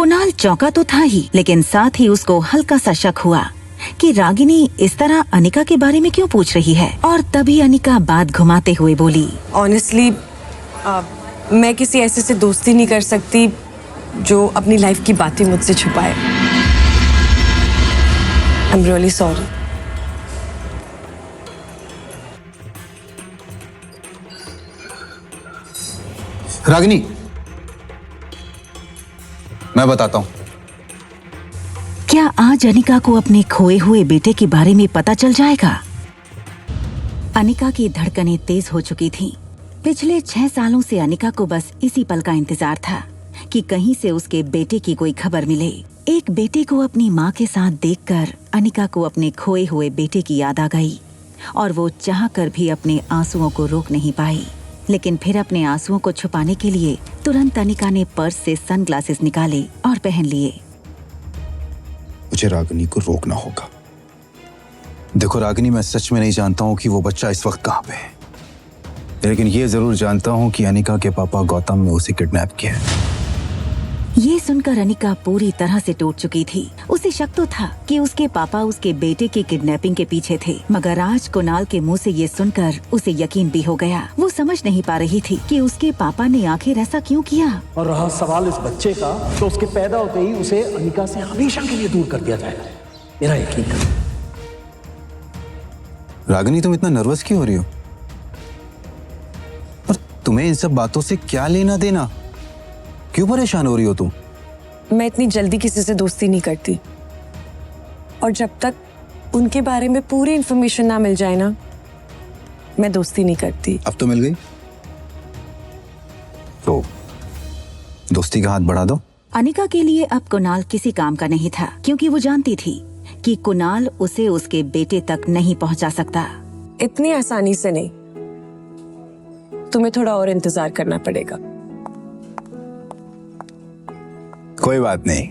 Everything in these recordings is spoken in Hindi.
कुणाल चौंका तो था ही, लेकिन साथ ही उसको हल्का सा शक हुआ कि रागिनी इस तरह अनिका के बारे में क्यों पूछ रही है। और तभी अनिका बात घुमाते हुए बोली, ऑनेस्टली मैं किसी ऐसे से दोस्ती नहीं कर सकती जो अपनी लाइफ की बातें मुझसे छुपाए। I am really sorry. Ragini, मैं बताता हूं। क्या आज अनिका को अपने खोए हुए बेटे के बारे में पता चल जाएगा? अनिका की धड़कनें तेज हो चुकी थीं। पिछले 6 सालों से अनिका को बस इसी पल का इंतजार था कि कहीं से उसके बेटे की कोई खबर मिले। एक बेटे को अपनी माँ के साथ देखकर अनिका को अपने खोए हुए बेटे की याद आ गई और वो चाहकर भी अपने आंसुओं को रोक नहीं पाई। लेकिन फिर अपने आंसुओं को छुपाने के लिए तुरंत अनिका ने पर्स से सनग्लासेस निकाले और पहन लिए। मुझे रागिनी को रोकना होगा। देखो रागिनी, मैं सच में नहीं जानता हूँ कि वो बच्चा इस वक्त कहाँ पे है, लेकिन ये जरूर जानता हूँ कि अनिका के पापा गौतम ने उसे किडनैप किया है। ये सुनकर अनिका पूरी तरह से टूट चुकी थी। उसे शक तो था कि उसके पापा उसके बेटे की किडनैपिंग के पीछे थे, मगर आज कुणाल के मुंह से ये सुनकर उसे यकीन भी हो गया। वो समझ नहीं पा रही थी कि उसके पापा ने आखिर ऐसा क्यों किया। और रहा सवाल इस बच्चे का, तो उसके पैदा होते ही उसे अनिका से हमेशा के लिए दूर कर दिया जाएगा। मेरा यकीन करो। रागिनी, तुम इतना नर्वस क्यों हो रही हो? और तुम्हें इन सब बातों से क्या लेना देना? क्यों परेशान हो रही हो तुम? मैं इतनी जल्दी किसी से दोस्ती नहीं करती, और जब तक उनके बारे में पूरी इंफॉर्मेशन ना मिल जाए ना, मैं दोस्ती नहीं करती। अब तो मिल गई, तो दोस्ती का हाथ बढ़ा दो। अनिका के लिए अब कुणाल किसी काम का नहीं था, क्योंकि वो जानती थी कि कुणाल उसे उसके बेटे तक नहीं पहुंचा सकता। इतनी आसानी से नहीं, तुम्हें थोड़ा और इंतजार करना पड़ेगा। कोई बात नहीं।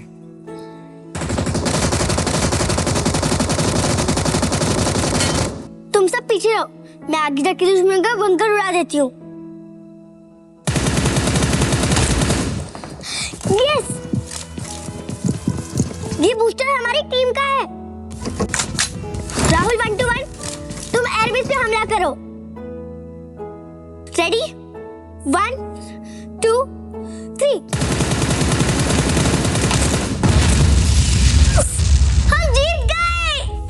तुम सब पीछे रहो, मैं आगे जाके दुश्मन का बंकर उड़ा देती हूँ। यस! ये बूस्टर हमारी टीम का है। राहुल 1-1, तुम एयरबेस पे हमला करो। रेडी? 1, 2, 3।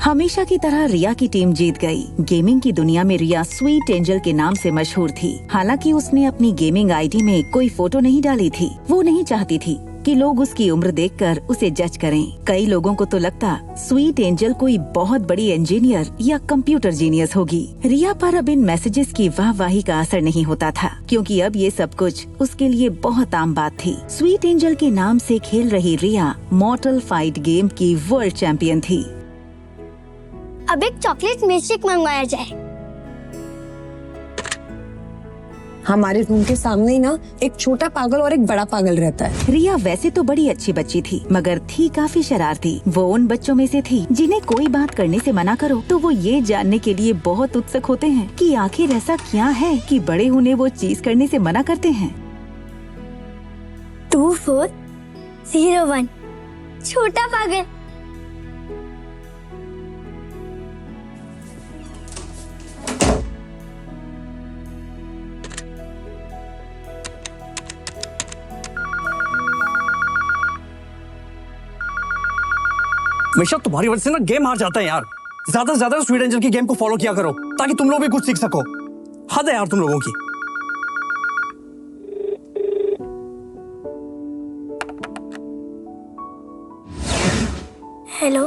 हमेशा की तरह रिया की टीम जीत गई। गेमिंग की दुनिया में रिया स्वीट एंजल के नाम से मशहूर थी। हालांकि उसने अपनी गेमिंग आईडी में कोई फोटो नहीं डाली थी। वो नहीं चाहती थी कि लोग उसकी उम्र देखकर उसे जज करें। कई लोगों को तो लगता स्वीट एंजल कोई बहुत बड़ी इंजीनियर या कंप्यूटर जीनियस होगी। रिया पर अब इन मैसेजेस की वाहवाही का असर नहीं होता था, क्योंकि अब ये सब कुछ उसके लिए बहुत आम बात थी। स्वीट एंजल के नाम से खेल रही रिया मॉर्टल फाइट गेम की वर्ल्ड चैंपियन थी। अब एक चॉकलेट मिल्कशेक मंगवाया जाए। हमारे रूम के सामने ही ना एक छोटा पागल और एक बड़ा पागल रहता है। रिया वैसे तो बड़ी अच्छी बच्ची थी, मगर थी काफी शरारती। वो उन बच्चों में से थी जिन्हें कोई बात करने से मना करो तो वो ये जानने के लिए बहुत उत्सुक होते हैं कि आखिर ऐसा क्या है कि बड़े उन्हें वो चीज करने से मना करते हैं। 2401 छोटा पागल। हमेशा तुम्हारी वजह से ना गेम हार जाता है यार। ज्यादा से ज्यादा स्वीट एंजल की गेम को फॉलो किया करो, ताकि तुम लोग भी कुछ सीख सको। हद है यार तुम लोगों की। हेलो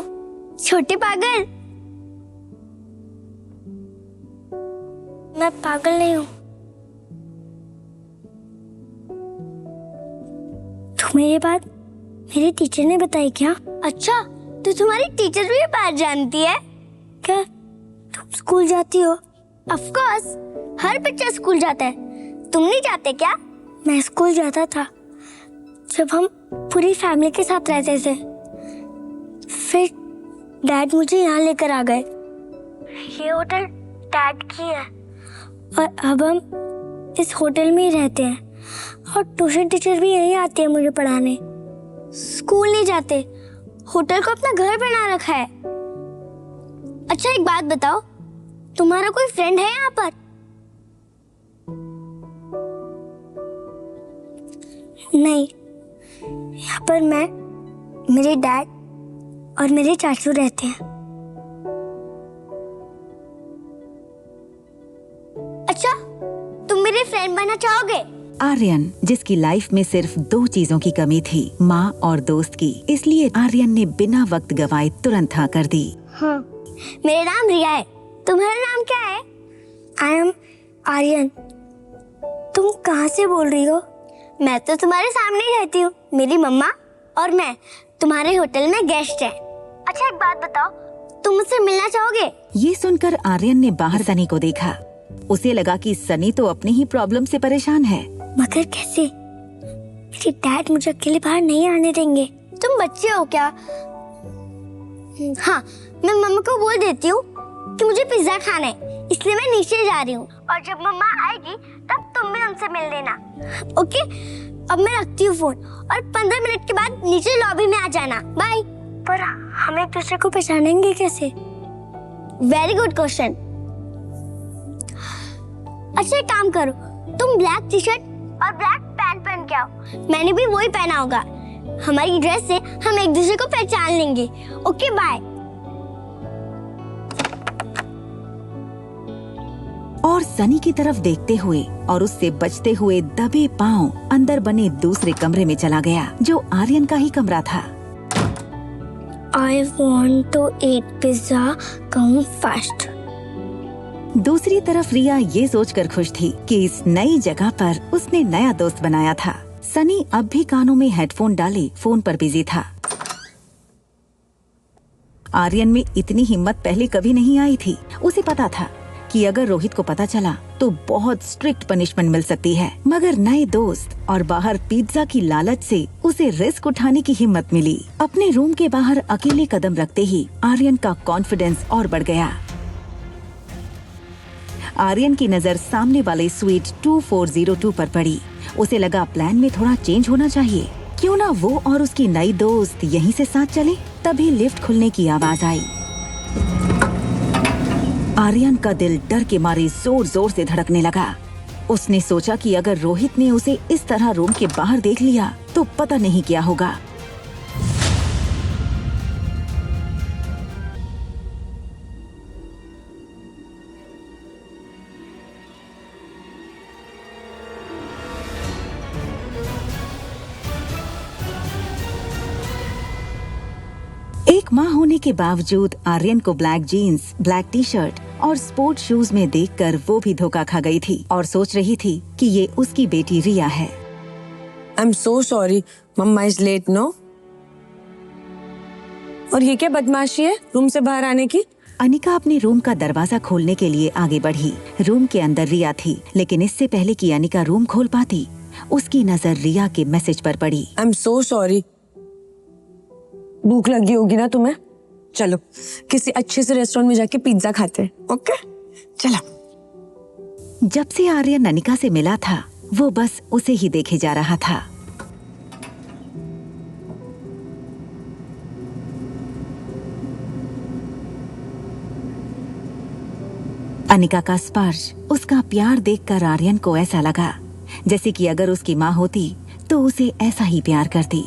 छोटे पागल। मैं पागल नहीं हूँ। तुम्हें ये बात मेरी टीचर ने बताई क्या? अच्छा, तो तुम्हारी टीचर भी ये बात जानती है क्या? तुम स्कूल जाती हो? ऑफ कोर्स, हर बच्चा स्कूल जाता है। तुम नहीं जाते क्या? मैं स्कूल जाता था जब हम पूरी फैमिली के साथ रहते थे। फिर डैड मुझे यहाँ लेकर आ गए। ये होटल डैड की है और अब हम इस होटल में ही रहते हैं, और ट्यूशन टीचर भी यहीं आती है मुझे पढ़ाने। स्कूल नहीं जाते, होटल को अपना घर बना रखा है। अच्छा एक बात बताओ, तुम्हारा कोई फ्रेंड है यहाँ पर? नहीं, यहाँ पर मैं, मेरे डैड और मेरे चाचू रहते हैं। अच्छा, तुम मेरे फ्रेंड बनना चाहोगे? आर्यन, जिसकी लाइफ में सिर्फ 2 चीजों की कमी थी, माँ और दोस्त की, इसलिए आर्यन ने बिना वक्त गवाए तुरंत हाँ कर दी। हाँ, मेरा नाम रिया है। तुम्हारा नाम क्या है? I am Aryan. तुम कहाँ से बोल रही हो? मैं तो तुम्हारे सामने ही रहती हूँ। मेरी मम्मा और मैं तुम्हारे होटल में गेस्ट हैं। अच्छा एक बात बताओ, तुम मुझसे मिलना चाहोगे? ये सुनकर आर्यन ने बाहर सनी को देखा। उसे लगा कि सनी तो अपनी ही प्रॉब्लम से परेशान है। मगर कैसे? मेरे डैड मुझे अकेले बाहर नहीं आने देंगे। तुम बच्चे हो क्या? हाँ, मैं मम्मा को बोल देती हूँ कि मुझे पिज्जा खाना है, इसलिए मैं नीचे जा रही हूँ। और जब मम्मा आएगी तब तुम भी उनसे मिल लेना। ओके, अब मैं रखती हूँ फोन और 15 मिनट के बाद नीचे लॉबी में आ जाना। बाय। पर हम एक दूसरे को पहचानेंगे कैसे? Very good question. अच्छा एक काम करो, तुम ब्लैक टी शर्ट और ब्लैक पैंट पहन के आओ, मैंने भी वही पहना होगा। हमारी ड्रेस से हम एक दूसरे को पहचान लेंगे। Okay bye. और सनी की तरफ देखते हुए और उससे बचते हुए दबे पांव अंदर बने दूसरे कमरे में चला गया, जो आर्यन का ही कमरा था। I want to eat pizza, come fast। दूसरी तरफ रिया ये सोचकर खुश थी कि इस नई जगह पर उसने नया दोस्त बनाया था। सनी अब भी कानों में हेडफोन डाले फोन पर बिजी था। आर्यन में इतनी हिम्मत पहले कभी नहीं आई थी। उसे पता था कि अगर रोहित को पता चला तो बहुत स्ट्रिक्ट पनिशमेंट मिल सकती है, मगर नए दोस्त और बाहर पिज्जा की लालच से उसे रिस्क उठाने की हिम्मत मिली। अपने रूम के बाहर अकेले कदम रखते ही आर्यन का कॉन्फिडेंस और बढ़ गया। आर्यन की नजर सामने वाले स्वीट 2402 पर पड़ी। उसे लगा प्लान में थोड़ा चेंज होना चाहिए, क्यों ना वो और उसकी नई दोस्त यहीं से साथ चले। तभी लिफ्ट खुलने की आवाज आई। आर्यन का दिल डर के मारे जोर जोर से धड़कने लगा। उसने सोचा कि अगर रोहित ने उसे इस तरह रूम के बाहर देख लिया तो पता नहीं क्या होगा। एक माह होने के बावजूद आर्यन को black jeans, black T shirt और स्पोर्ट शूज में देखकर वो भी धोखा खा गई थी और सोच रही थी कि ये उसकी बेटी रिया है। I am so sorry, mamma is late no. और ये क्या बदमाशी है रूम से बाहर आने की? अनिका अपने रूम का दरवाजा खोलने के लिए आगे बढ़ी। रूम के अंदर रिया थी, लेकिन इससे पहले कि अनिका रूम खोल पाती, उसकी नजर रिया के मैसेज पर पड़ी। आई एम सो सॉरी। भूख लगी होगी ना तुम्हें? चलो किसी अच्छे से रेस्टोरेंट में जाके पिज्जा खाते हैं। ओके चलो। जब से आर्यन अनिका से मिला था वो बस उसे ही देखे जा रहा था। अनिका का स्पर्श, उसका प्यार देखकर आर्यन को ऐसा लगा जैसे कि अगर उसकी माँ होती तो उसे ऐसा ही प्यार करती।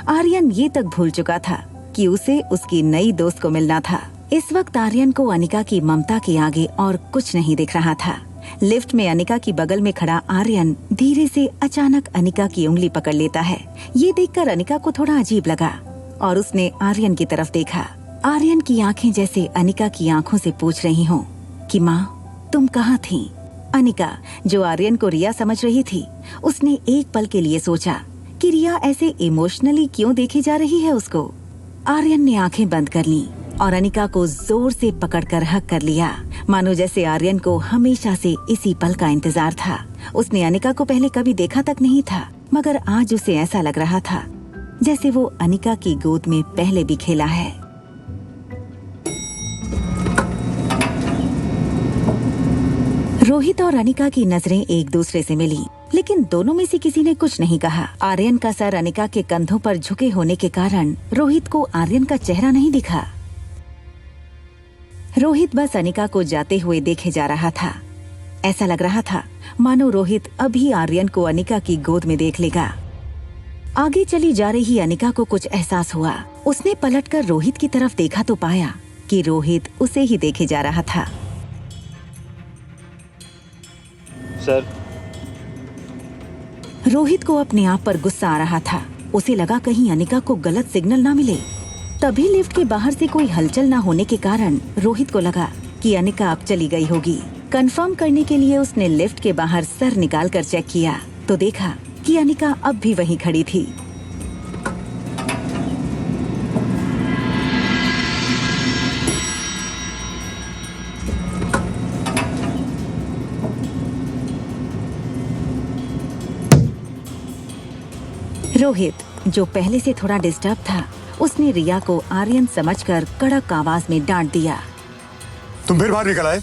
आर्यन ये तक भूल चुका था कि उसे उसकी नई दोस्त को मिलना था। इस वक्त आर्यन को अनिका की ममता के आगे और कुछ नहीं दिख रहा था। लिफ्ट में अनिका की बगल में खड़ा आर्यन धीरे से अचानक अनिका की उंगली पकड़ लेता है। ये देखकर अनिका को थोड़ा अजीब लगा और उसने आर्यन की तरफ देखा। आर्यन की आंखें जैसे अनिका की आंखों से पूछ रही हों कि माँ तुम कहाँ थी? अनिका, जो आर्यन को रिया समझ रही थी, उसने एक पल के लिए सोचा कि रिया ऐसे इमोशनली क्यों देखी जा रही है उसको। आर्यन ने आंखें बंद कर लीं और अनिका को जोर से पकड़कर हक कर लिया, मानो जैसे आर्यन को हमेशा से इसी पल का इंतजार था। उसने अनिका को पहले कभी देखा तक नहीं था, मगर आज उसे ऐसा लग रहा था जैसे वो अनिका की गोद में पहले भी खेला है। रोहित और अनिका की नजरें एक दूसरे से मिली। लेकिन दोनों में से किसी ने कुछ नहीं कहा। आर्यन का सर अनिका के कंधों पर झुके होने के कारण रोहित को आर्यन का चेहरा नहीं दिखा। रोहित बस अनिका को जाते हुए देखे जा रहा था। ऐसा लग रहा था मानो रोहित अभी आर्यन को अनिका की गोद में देख लेगा। आगे चली जा रही अनिका को कुछ एहसास हुआ। उसने पलटकर रोहित की तरफ देखा तो पाया कि रोहित उसे ही देखे जा रहा था। सर, रोहित को अपने आप पर गुस्सा आ रहा था। उसे लगा कहीं अनिका को गलत सिग्नल ना मिले। तभी लिफ्ट के बाहर से कोई हलचल ना होने के कारण रोहित को लगा कि अनिका अब चली गई होगी। कंफर्म करने के लिए उसने लिफ्ट के बाहर सर निकालकर चेक किया तो देखा कि अनिका अब भी वहीं खड़ी थी। रोहित, जो पहले से थोड़ा डिस्टर्ब था, उसने रिया को आर्यन समझकर कड़क आवाज में डांट दिया। तुम फिर बाहर निकल आए?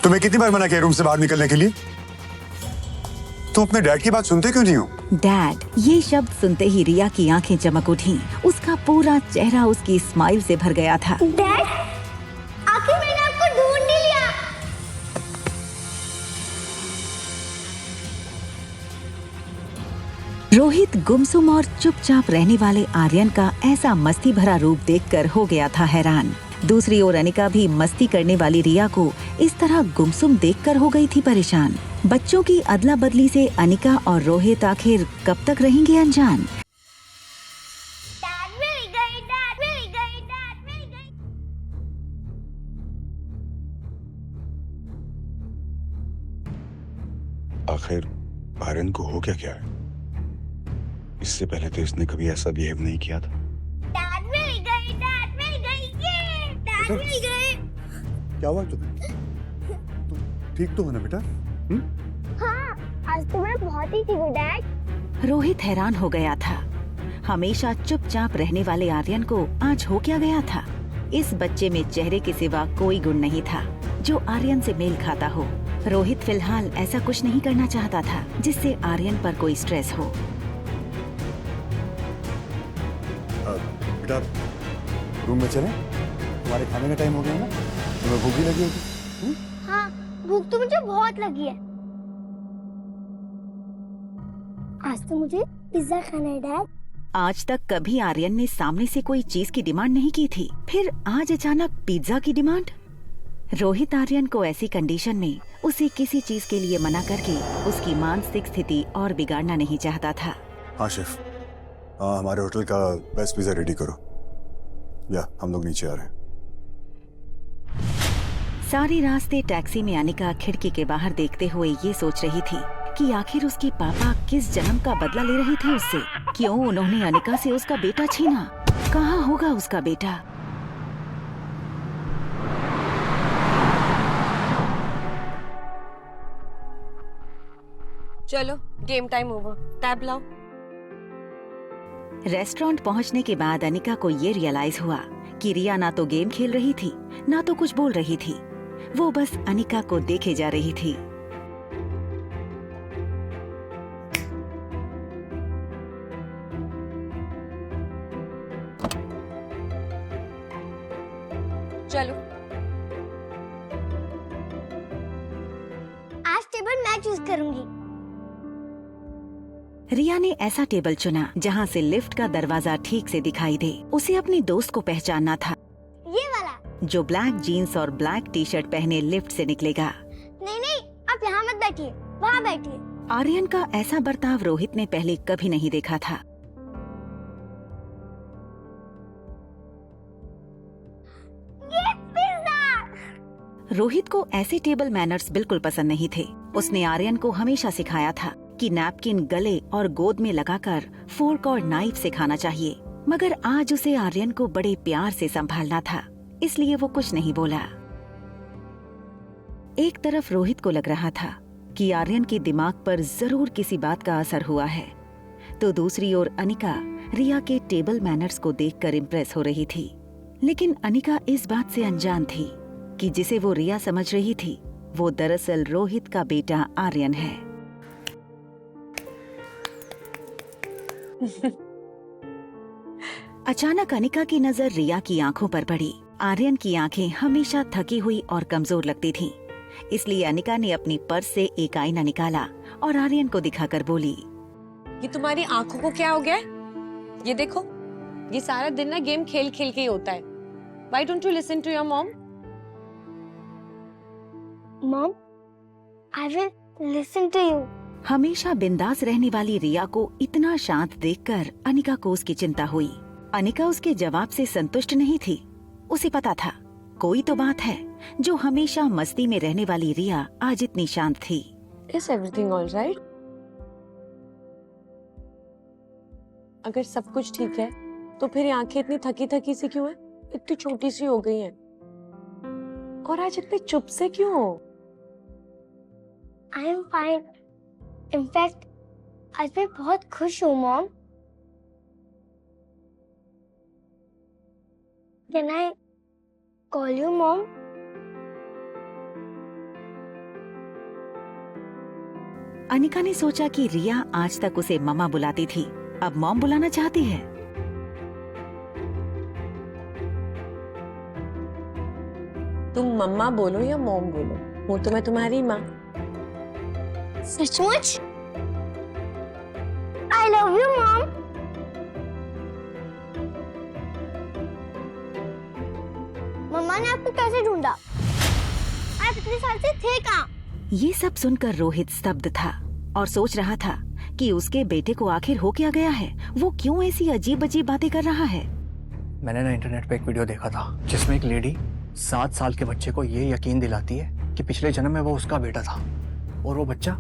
तुम्हें कितनी बार मना किया रूम से बाहर निकलने के लिए? तुम अपने डैड की बात सुनते क्यों नहीं हो? डैड, ये शब्द सुनते ही रिया की आंखें चमक उठी। उसका पूरा चेहरा उसकी स्माइल से भर गया था। डैड, आखिर मैंने आपको ढूंढ ही लिया। रोहित गुमसुम और चुपचाप रहने वाले आर्यन का ऐसा मस्ती भरा रूप देखकर हो गया था हैरान। दूसरी ओर अनिका भी मस्ती करने वाली रिया को इस तरह गुमसुम देखकर हो गई थी परेशान। बच्चों की अदला बदली से अनिका और रोहित आखिर कब तक रहेंगे अनजान? डैड मिल गई, डैड मिल गई, डैड मिल गई। आखिर आर्यन को हो क्या है? इससे पहले तो इसने कभी ऐसा बिहेव नहीं किया था। डैड मिल गई, डैड मिल गई, ये डैड मिल गई। क्या हुआ तुम्हें? तुम ठीक तो हो ना बेटा? हाँ, आज तो मैं बहुत ही ठीक हूँ डैड। रोहित हैरान हो गया था। हमेशा चुपचाप रहने वाले आर्यन को आज हो क्या गया था? इस बच्चे में चेहरे के सिवा कोई गुण नहीं था जो आर्यन से मेल खाता हो। रोहित फिलहाल ऐसा कुछ नहीं करना चाहता था जिससे आर्यन पर कोई स्ट्रेस हो। बेटा, रूम में चलें? तुम्हारे खाने का टाइम हो गया ना? तुम्हें भूख भी लगी होगी? हाँ, भूख तो मुझे बहुत लगी है। आज तो मुझे पिज्जा खाना है डैड। आज तक कभी आर्यन ने सामने से कोई चीज की डिमांड नहीं की थी, फिर आज अचानक पिज्जा की डिमांड। रोहित आर्यन को ऐसी कंडीशन में उसे किसी चीज के लिए मना करके उसकी मानसिक स्थिति और बिगाड़ना नहीं चाहता था। हाँ शेफ, हमारे होटल का बेस्ट पिज्जा रेडी करो, या हम लोग नीचे आ रहे हैं। सारे रास्ते टैक्सी में अनिका खिड़की के बाहर देखते हुए ये सोच रही थी कि आखिर उसके पापा किस जन्म का बदला ले रहे थे उससे। क्यों उन्होंने अनिका से उसका बेटा छीना? कहाँ होगा उसका बेटा? चलो, गेम टाइम ओवर। टैब लाओ। रेस्टोरेंट पहुंचने के बाद अनिका को ये रियलाइज हुआ कि रिया ना तो गेम खेल रही थी ना तो कुछ बोल रही थी। वो बस अनिका को देखे जा रही थी। चलो, आज टेबल मैं चूज करूंगी। रिया ने ऐसा टेबल चुना जहाँ से लिफ्ट का दरवाजा ठीक से दिखाई दे। उसे अपने दोस्त को पहचानना था, ये वाला। जो ब्लैक जीन्स और ब्लैक टी शर्ट पहने लिफ्ट से निकलेगा। नहीं नहीं, आप यहाँ मत बैठिए, वहाँ बैठिए। आर्यन का ऐसा बर्ताव रोहित ने पहले कभी नहीं देखा था। ये पिज्जा। रोहित को ऐसे टेबल मैनर्स बिल्कुल पसंद नहीं थे। उसने आर्यन को हमेशा सिखाया था कि नैपकिन गले और गोद में लगाकर फोर्क और नाइफ से खाना चाहिए, मगर आज उसे आर्यन को बड़े प्यार से संभालना था, इसलिए वो कुछ नहीं बोला। एक तरफ रोहित को लग रहा था कि आर्यन के दिमाग पर जरूर किसी बात का असर हुआ है, तो दूसरी ओर अनिका रिया के टेबल मैनर्स को देखकर इम्प्रेस हो रही थी। लेकिन अनिका इस बात से अनजान थी कि जिसे वो रिया समझ रही थी वो दरअसल रोहित का बेटा आर्यन है। अचानक अनिका की नजर रिया की आंखों पर पड़ी। आर्यन की आंखें हमेशा थकी हुई और कमजोर लगती थीं। इसलिए अनिका ने अपनी पर्स से एक आईना निकाला और आर्यन को दिखाकर बोली, ये तुम्हारी आंखों को क्या हो गया है? ये देखो, ये सारा दिन ना गेम खेल खेल के ही होता है। Why don't you listen to your mom? Mom, I will listen to you. हमेशा बिंदास रहने वाली रिया को इतना शांत देखकर अनिका को उसकी चिंता हुई। अनिका उसके जवाब से संतुष्ट नहीं थी। उसे पता था कोई तो बात है जो हमेशा मस्ती में रहने वाली रिया आज इतनी शांत थी। Is everything all right? अगर सब कुछ ठीक है तो फिर ये आंखें इतनी थकी थकी सी क्यों है? इतनी छोटी सी हो गई हैं। और आज इतने चुप से क्यों हो? I am fine. इनफैक्ट आज मैं बहुत खुश हूँ mom. Can I call you mom? Anika ने सोचा कि रिया आज तक उसे मम्मा बुलाती थी, अब मॉम बुलाना चाहती है। तुम मम्मा बोलो या मॉम बोलो, हूँ तो मैं तुम्हारी माँ। सचमुच? I love you mom. मम्मा ने आपको कैसे ढूंढा? आप इतने साल से थे कहाँ? ये सब सुनकर रोहित स्तब्ध था और सोच रहा था कि उसके बेटे को आखिर हो क्या गया है। वो क्यों ऐसी अजीब अजीब बातें कर रहा है। मैंने ना इंटरनेट पे एक वीडियो देखा था जिसमें एक लेडी 7 साल के बच्चे को ये यकीन दिलाती है कि पिछले जन्म में वो उसका बेटा था और वो बच्चा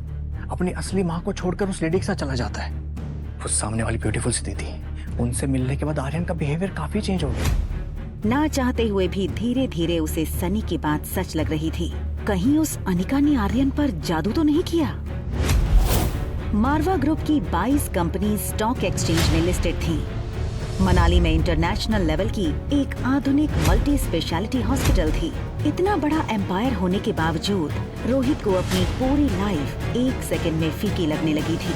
अपनी असली माँ को छोड़कर उस लेडी के साथ चला जाता है। उस सामने वाली ब्यूटीफुल सी थी। उनसे मिलने के बाद आर्यन का बिहेवियर काफी चेंज हो गया। ना चाहते हुए भी धीरे धीरे उसे सनी की बात सच लग रही थी। कहीं उस अनिका ने आर्यन पर जादू तो नहीं किया। मारवा ग्रुप की 22 कंपनी स्टॉक एक्सचेंज में लिस्टेड थी। मनाली में इंटरनेशनल लेवल की एक आधुनिक मल्टी स्पेशलिटी हॉस्पिटल थी। इतना बड़ा एम्पायर होने के बावजूद रोहित को अपनी पूरी लाइफ 1 सेकंड में फीकी लगने लगी थी।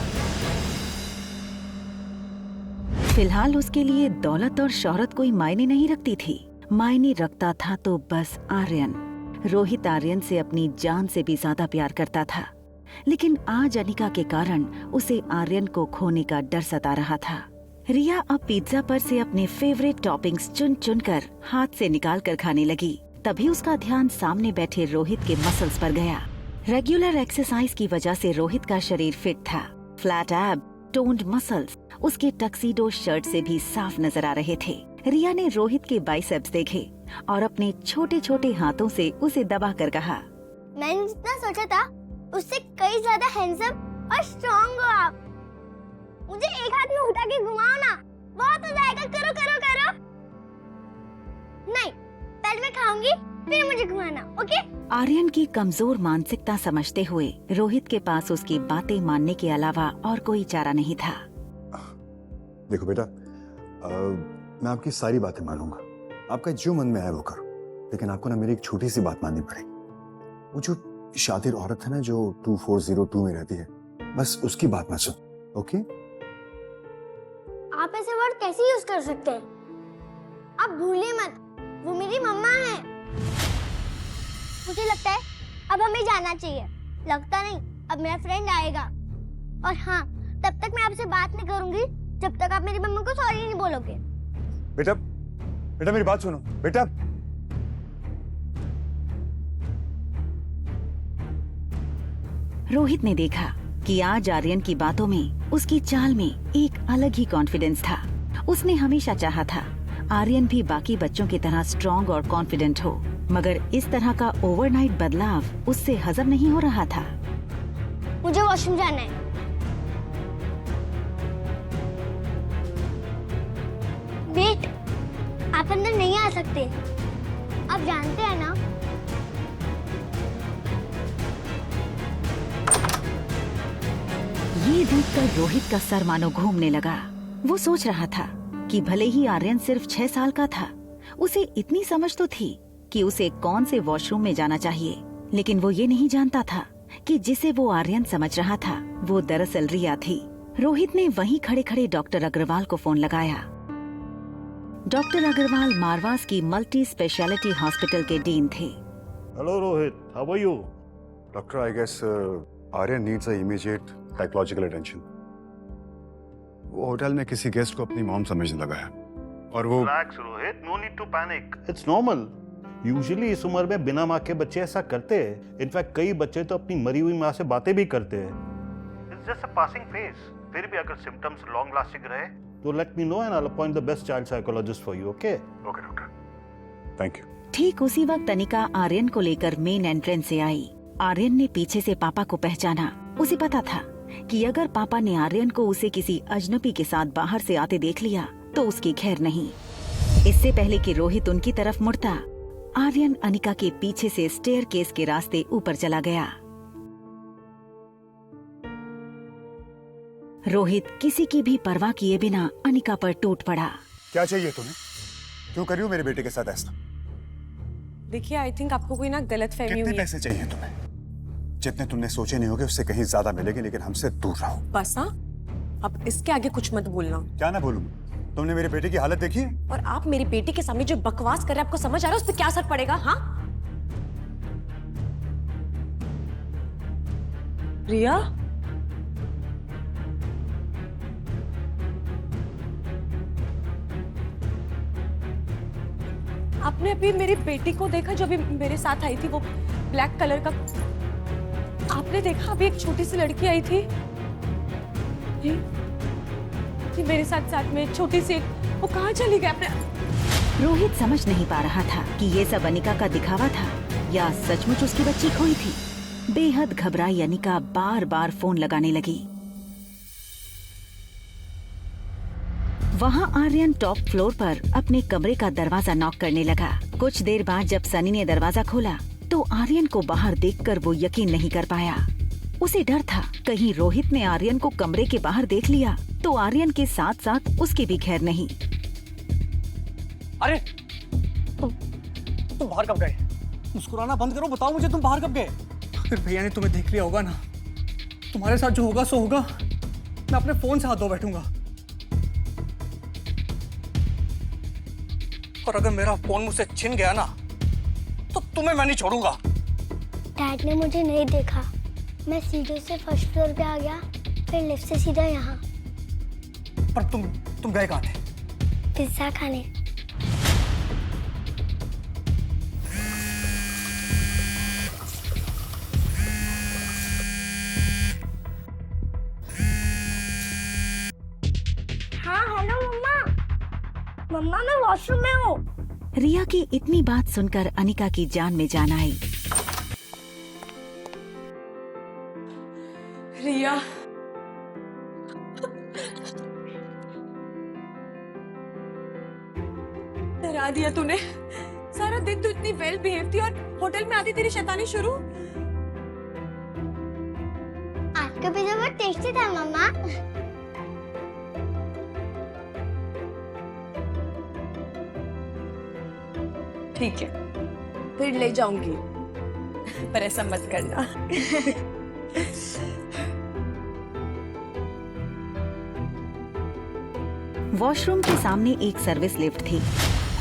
फिलहाल उसके लिए दौलत और शोहरत कोई मायने नहीं रखती थी। मायने रखता था तो बस आर्यन। रोहित आर्यन से अपनी जान से भी ज्यादा प्यार करता था, लेकिन आज अनिका के कारण उसे आर्यन को खोने का डर सता रहा था। रिया अब पिज्जा पर से अपने फेवरेट टॉपिंग्स चुन चुन कर हाथ से निकाल कर खाने लगी। तभी उसका ध्यान सामने बैठे रोहित के मसल्स पर गया। रेगुलर एक्सरसाइज की वजह से रोहित का शरीर फिट था। फ्लैट एब, टोन्ड मसल्स उसके टक्सीडो शर्ट से भी साफ नजर आ रहे थे। रिया ने रोहित के बाइसेप्स देखे और अपने छोटे छोटे हाथों से उसे दबा कर कहा, मैंने जितना सोचा था उससे कई ज्यादा हैंडसम और स्ट्रॉन्ग हो आप। मुझे एक हाथ में उठा के घुमाओ ना, बहुत हो जाएगा। करो करो करो। नहीं, पहले मैं खाऊंगी फिर मुझे घुमाना, ओके? आर्यन की कमजोर मानसिकता समझते हुए रोहित के पास उसकी बातें मानने के अलावा और कोई चारा नहीं था। देखो बेटा, मैं आपकी सारी बातें मानूंगा, आपका जो मन में आए वो करो, लेकिन आपको ना मेरी एक छोटी सी बात माननी पड़ेगी। वो जो शातिर औरत है ना जो 2402 में रहती है, बस उसकी बात मत सुन, ओके? आप ऐसे वर्ड कैसे यूज कर सकते हैं? आप भूलिए मत, वो मेरी मम्मा है। मुझे लगता है अब हमें जाना चाहिए। लगता नहीं, अब मेरा फ्रेंड आएगा। और हाँ, तब तक मैं आपसे बात नहीं करूंगी जब तक आप मेरी मम्मा को सॉरी नहीं बोलोगे। बेटा, बेटा मेरी बात सुनो, बेटा। रोहित ने देखा कि आज आर्यन की बातों में, उसकी चाल में एक अलग ही कॉन्फिडेंस था। उसने हमेशा चाहा था आर्यन भी बाकी बच्चों की तरह स्ट्रॉन्ग और कॉन्फिडेंट हो, मगर इस तरह का ओवरनाइट बदलाव उससे हजम नहीं हो रहा था। मुझे वॉशरूम जाना है। वेट, आप अंदर नहीं आ सकते। आप जानते हैं ना? ये देखकर रोहित का सर मानो घूमने लगा। वो सोच रहा था कि भले ही आर्यन सिर्फ 6 साल का था, उसे इतनी समझ तो थी कि उसे कौन से वॉशरूम में जाना चाहिए, लेकिन वो ये नहीं जानता था कि जिसे वो आर्यन समझ रहा था वो दरअसल रिया थी। रोहित ने वहीं खड़े खड़े डॉक्टर अग्रवाल को फोन लगाया। डॉक्टर अग्रवाल मारवास की मल्टी स्पेशलिटी हॉस्पिटल के डीन थे। Hello Rohit, how are you? Doctor, I guess Aryan needs a immediate psychological attention. वो होटल में किसी गेस्ट को अपनी मॉम समझने लगा है और वो relax Rohit, no need to panic, it's normal. Usually इस उम्र में बिना माँ के बच्चे ऐसा करते हैं। इनफैक्ट कई बच्चे तो अपनी मरी हुई माँ से बातें भी करते हैं। It's just a passing phase. फिर भी अगर सिम्टम्स लॉन्ग लास्टिंग रहे तो let me know and I will appoint the best child psychologist for you, okay? Okay doctor, thank you. ठीक उसी वक्त अनिका आर्यन को लेकर मेन एंट्रेंस से आई। आर्यन ने पीछे से पापा को पहचाना। उसे पता था कि अगर पापा ने आर्यन को उसे किसी अजनबी के साथ बाहर से आते देख लिया तो उसकी खैर नहीं। इससे पहले कि रोहित उनकी तरफ मुड़ता, आर्यन अनिका के पीछे से स्टेयरकेस के रास्ते ऊपर चला गया। रोहित किसी की भी परवाह किए बिना अनिका पर टूट पड़ा। क्या चाहिए तुम्हें? क्यों कर रही हो मेरे बेटे के साथ ऐसा? देखिए, आई थिंक आपको कोई ना गलत फहमी कितने हुई है। पैसे चाहिए तुम्हें? जितने तुमने सोचे नहीं होगे उससे कहीं ज्यादा मिलेंगे, लेकिन हमसे दूर रहो। बस हाँ, अब इसके आगे कुछ मत बोलना। क्या ना बोलूं? तुमने मेरे बेटे की हालत देखी है? और आप मेरी बेटी के सामने जो बकवास कर रहे हैं, आपको समझ आ रहा है उस पर क्या असर पड़ेगा? हाँ रिया, आपने अभी मेरी बेटी को देखा जो अभी मेरे साथ आई थी, वो ब्लैक कलर का? आपने देखा अभी एक छोटी सी लड़की आई थी ये मेरे साथ साथ में छोटी सी, वो कहाँ चली गई? आपने रोहित समझ नहीं पा रहा था कि ये सब अनिका का दिखावा था या सचमुच उसकी बच्ची खोई थी। बेहद घबराई अनिका बार बार फोन लगाने लगी। वहाँ आर्यन टॉप फ्लोर पर अपने कमरे का दरवाजा नॉक करने लगा। कुछ देर बाद जब सनी ने दरवाजा खोला तो आर्यन को बाहर देखकर वो यकीन नहीं कर पाया। उसे डर था कहीं रोहित ने आर्यन को कमरे के बाहर देख लिया तो आर्यन के साथ साथ उसकी भी खैर नहीं। अरे तुम बाहर कब गए? मुस्कुराना बंद करो, बताओ मुझे तुम बाहर कब गए? फिर भैया ने तुम्हें देख लिया होगा ना। तुम्हारे साथ जो होगा सो होगा। मैं अपने फोन से हाथ धो बैठूंगा। और अगर मेरा फोन मुझसे छिन गया ना तो तुम्हें मैं नहीं छोड़ूंगा। डैड ने मुझे नहीं देखा। मैं सीढ़ियों से फर्स्ट फ्लोर पे आ गया, फिर लिफ्ट से सीधा यहाँ। पर तुम गए कहाँ थे? पिज्जा खाने। हाँ हेलो मम्मा। मम्मा मैं वॉशरूम में हूँ। रिया की इतनी बात सुनकर अनिका की जान में जान आई। रिया, डरा दिया तूने। सारा दिन तू इतनी वेल बिहेव थी और होटल में आती तेरी शैतानी शुरू। आपका पिज्जा बहुत टेस्टी था मम्मा। ठीक है, फिर ले जाऊंगी, पर ऐसा मत करना। वॉशरूम के सामने एक सर्विस लिफ्ट थी।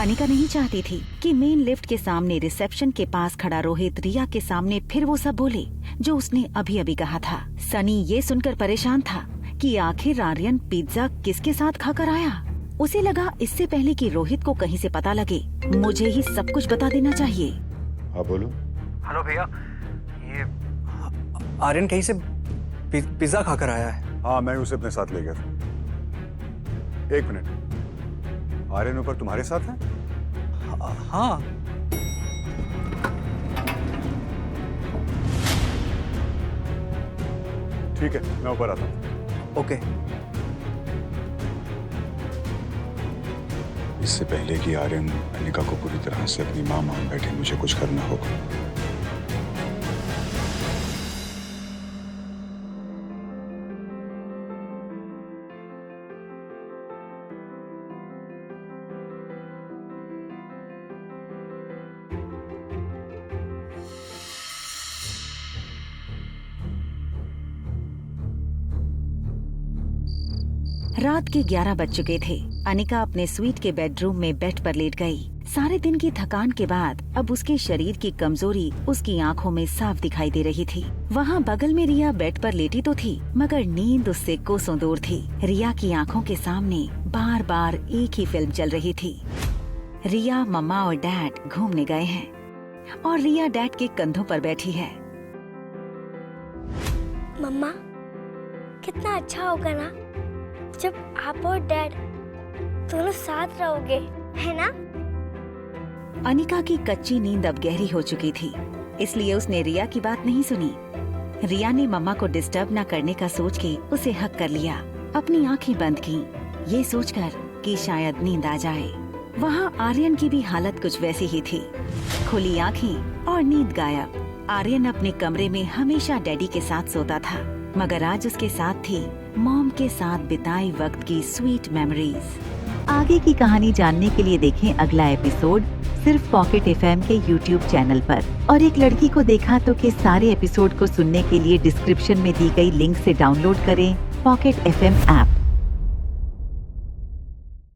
अनिका नहीं चाहती थी कि मेन लिफ्ट के सामने रिसेप्शन के पास खड़ा रोहित रिया के सामने फिर वो सब बोले जो उसने अभी अभी कहा था। सनी ये सुनकर परेशान था कि आखिर आर्यन पिज्जा किसके साथ खाकर आया। उसे लगा इससे पहले कि रोहित को कहीं से पता लगे मुझे ही सब कुछ बता देना चाहिए। हाँ बोलो। हेलो भैया, ये आर्यन कहीं से पिज्जा खाकर आया है। हाँ, मैं उसे अपने साथ ले गया था। एक मिनट, आर्यन ऊपर तुम्हारे साथ है? हाँ। ठीक है, मैं ऊपर आता हूँ। ओके। इससे पहले कि आर्यन अनिका को पूरी तरह से अपनी मां मान बैठे, मुझे कुछ करना होगा। रात के 11 बज चुके थे। अनिका अपने स्वीट के बेडरूम में बेड पर लेट गई। सारे दिन की थकान के बाद अब उसके शरीर की कमजोरी उसकी आंखों में साफ दिखाई दे रही थी। वहाँ बगल में रिया बेड पर लेटी तो थी, मगर नींद उससे कोसों दूर थी। रिया की आंखों के सामने बार बार एक ही फिल्म चल रही थी। रिया, मम्मा और डैड घूमने गए हैं और रिया डैड के कंधों पर बैठी है। मम्मा, कितना अच्छा होगा ना जब आप और डैड दोनों साथ रहोगे, है ना? अनिका की कच्ची नींद अब गहरी हो चुकी थी, इसलिए उसने रिया की बात नहीं सुनी। रिया ने मम्मा को डिस्टर्ब न करने का सोच के उसे हक कर लिया। अपनी आंखें बंद की, ये सोचकर कि शायद नींद आ जाए। वहाँ आर्यन की भी हालत कुछ वैसी ही थी, खुली आंखें और नींद गायब। आर्यन अपने कमरे में हमेशा डैडी के साथ सोता था, मगर आज उसके साथ थी मॉम के साथ बिताए वक्त की स्वीट मेमोरीज। आगे की कहानी जानने के लिए देखें अगला एपिसोड सिर्फ पॉकेट एफएम के YouTube चैनल पर। और एक लड़की को देखा तो के सारे एपिसोड को सुनने के लिए डिस्क्रिप्शन में दी गई लिंक से डाउनलोड करें पॉकेट एफएम ऐप।